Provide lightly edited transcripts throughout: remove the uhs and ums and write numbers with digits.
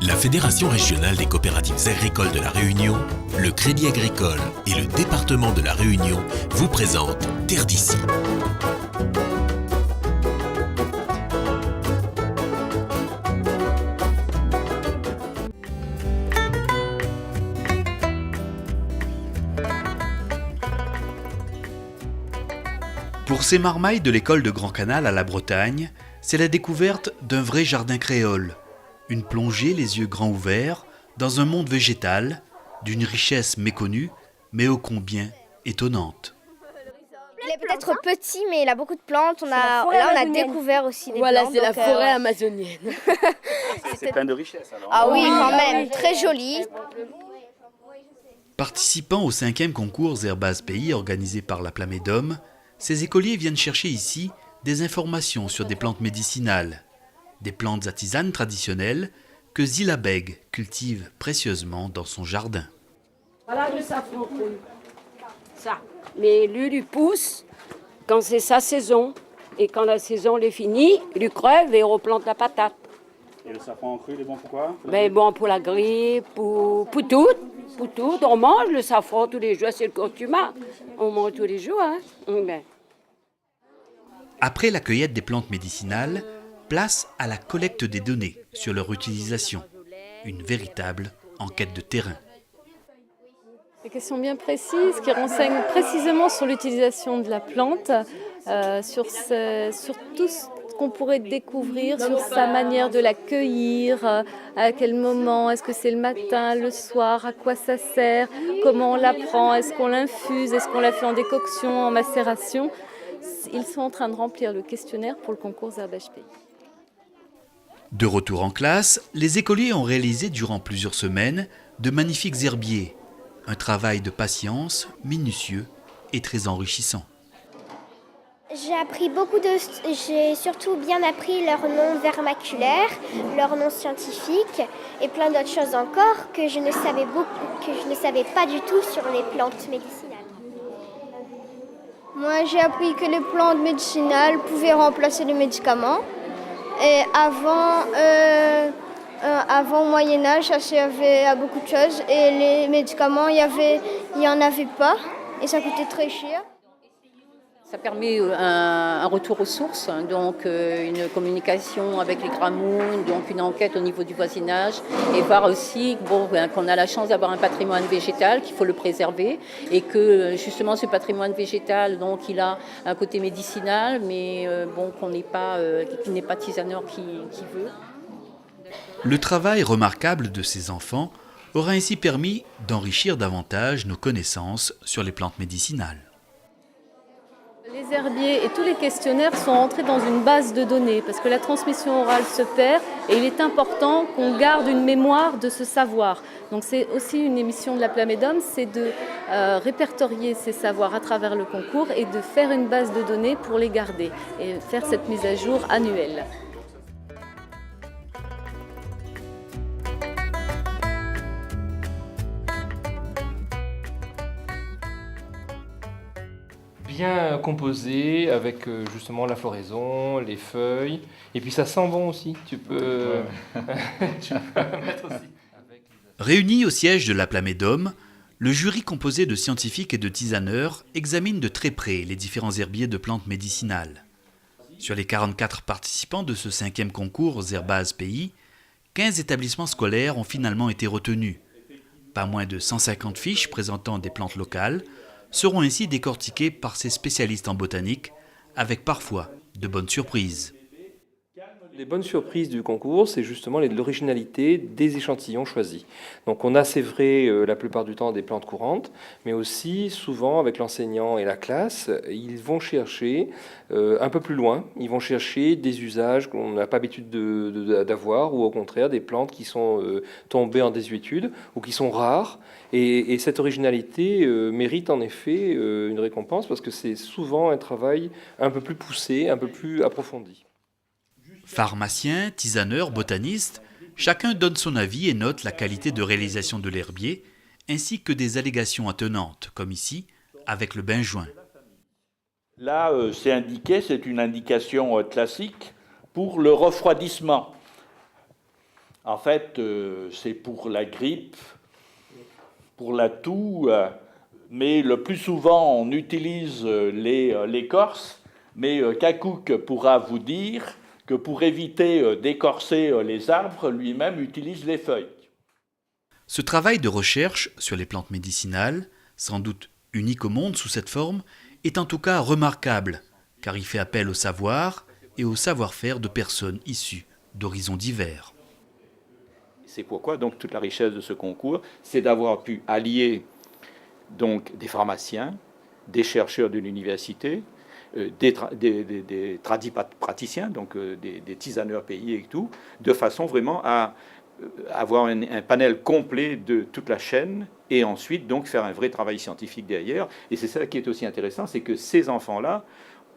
La Fédération régionale des coopératives agricoles de la Réunion, le Crédit agricole et le département de la Réunion vous présentent Terre d'ici. Pour ces marmailles de l'école de Grand Canal à la Bretagne, c'est la découverte d'un vrai jardin créole. Une plongée les yeux grands ouverts dans un monde végétal, d'une richesse méconnue, mais ô combien étonnante. Il est peut-être petit, mais il a beaucoup de plantes. On a découvert aussi des plantes. Voilà, c'est la forêt amazonienne. C'est plein de richesses alors. Ah oui, quand même, très joli. Participant au 5e concours Herbaz Pays organisé par la Plamédome, ces écoliers viennent chercher ici des informations sur des plantes médicinales, des plantes à tisane traditionnelles que Zila Beg cultive précieusement dans son jardin. Voilà le safran. Ça. Mais lui, il pousse quand c'est sa saison. Et quand la saison est finie, il lui crève et il replante la patate. Et le safran cru, il est bon pour quoi? Mais bon, pour la grippe, pour tout. Pour tout. On mange le safran tous les jours, c'est le curcuma. On mange tous les jours. Hein. Ben. Après la cueillette des plantes médicinales, place à la collecte des données sur leur utilisation. Une véritable enquête de terrain. Des questions bien précises qui renseignent précisément sur l'utilisation de la plante, sur tout ce qu'on pourrait découvrir, sur sa manière de la cueillir, à quel moment, est-ce que c'est le matin, le soir, à quoi ça sert, comment on la prend, est-ce qu'on l'infuse, est-ce qu'on la fait en décoction, en macération. Ils sont en train de remplir le questionnaire pour le concours Herbage Pays. De retour en classe, les écoliers ont réalisé durant plusieurs semaines de magnifiques herbiers. Un travail de patience minutieux et très enrichissant. J'ai surtout bien appris leur nom vernaculaire, leur nom scientifique et plein d'autres choses encore que je ne savais pas du tout sur les plantes médicinales. Moi, j'ai appris que les plantes médicinales pouvaient remplacer les médicaments. Et avant au Moyen-Âge, ça servait à beaucoup de choses. Et les médicaments, il n'y en avait pas. Et ça coûtait très cher. Ça permet un retour aux sources, donc une communication avec les gramounes, donc une enquête au niveau du voisinage et voir aussi qu'on a la chance d'avoir un patrimoine végétal, qu'il faut le préserver et que justement ce patrimoine végétal, donc il a un côté médicinal, mais qu'il n'est pas tisaneur qui veut. Le travail remarquable de ces enfants aura ainsi permis d'enrichir davantage nos connaissances sur les plantes médicinales. Les herbiers et tous les questionnaires sont entrés dans une base de données parce que la transmission orale se perd et il est important qu'on garde une mémoire de ce savoir. Donc c'est aussi une émission de la Plamédome, c'est de répertorier ces savoirs à travers le concours et de faire une base de données pour les garder et faire cette mise à jour annuelle. Bien composé avec justement la floraison, les feuilles, et puis ça sent bon aussi, tu peux mettre aussi. Réunis au siège de la Plamédome, le jury composé de scientifiques et de tisaneurs examine de très près les différents herbiers de plantes médicinales. Sur les 44 participants de ce 5e concours Herbaz Pays, 15 établissements scolaires ont finalement été retenus. Pas moins de 150 fiches présentant des plantes locales seront ainsi décortiqués par ces spécialistes en botanique, avec parfois de bonnes surprises. Les bonnes surprises du concours, c'est justement l'originalité des échantillons choisis. Donc on a, c'est vrai, la plupart du temps des plantes courantes, mais aussi souvent avec l'enseignant et la classe, ils vont chercher un peu plus loin, ils vont chercher des usages qu'on n'a pas l'habitude d'avoir, ou au contraire des plantes qui sont tombées en désuétude ou qui sont rares. Et cette originalité mérite en effet une récompense parce que c'est souvent un travail un peu plus poussé, un peu plus approfondi. Pharmaciens, tisaneurs, botanistes, chacun donne son avis et note la qualité de réalisation de l'herbier, ainsi que des allégations attenantes, comme ici, avec le benjoin. Là, c'est une indication classique pour le refroidissement. En fait, c'est pour la grippe, pour la toux, mais le plus souvent on utilise l'écorce, mais Kakouk pourra vous dire que pour éviter d'écorcer les arbres, lui-même utilise les feuilles. Ce travail de recherche sur les plantes médicinales, sans doute unique au monde sous cette forme, est en tout cas remarquable, car il fait appel au savoir et au savoir-faire de personnes issues d'horizons divers. C'est pourquoi donc toute la richesse de ce concours, c'est d'avoir pu allier donc des pharmaciens, des chercheurs de l'université, des praticiens, donc des tisaneurs payés et tout, de façon vraiment à avoir un panel complet de toute la chaîne et ensuite donc faire un vrai travail scientifique derrière. Et c'est ça qui est aussi intéressant, c'est que ces enfants-là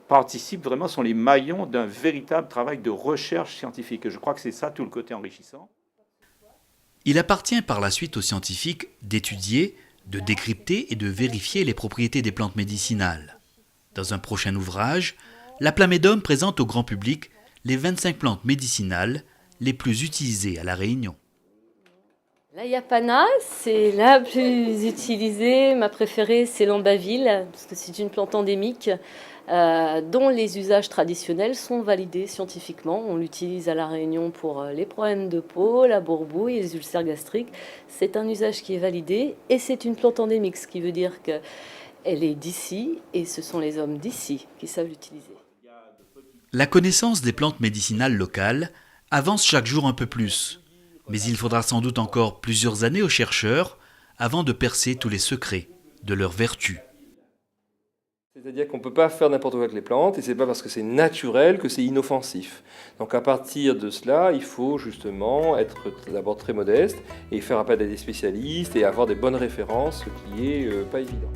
participent vraiment, sont les maillons d'un véritable travail de recherche scientifique. Et je crois que c'est ça tout le côté enrichissant. Il appartient par la suite aux scientifiques d'étudier, de décrypter et de vérifier les propriétés des plantes médicinales. Dans un prochain ouvrage, la Plamédome présente au grand public les 25 plantes médicinales les plus utilisées à La Réunion. La yapana, c'est la plus utilisée. Ma préférée, c'est l'ambaville, parce que c'est une plante endémique dont les usages traditionnels sont validés scientifiquement. On l'utilise à La Réunion pour les problèmes de peau, la bourbouille et les ulcères gastriques. C'est un usage qui est validé et c'est une plante endémique, ce qui veut dire qu'elle est d'ici et ce sont les hommes d'ici qui savent l'utiliser. La connaissance des plantes médicinales locales avance chaque jour un peu plus, mais il faudra sans doute encore plusieurs années aux chercheurs avant de percer tous les secrets de leurs vertus. C'est-à-dire qu'on ne peut pas faire n'importe quoi avec les plantes, et ce n'est pas parce que c'est naturel que c'est inoffensif. Donc à partir de cela, il faut justement être d'abord très modeste, et faire appel à des spécialistes, et avoir des bonnes références, ce qui n'est pas évident.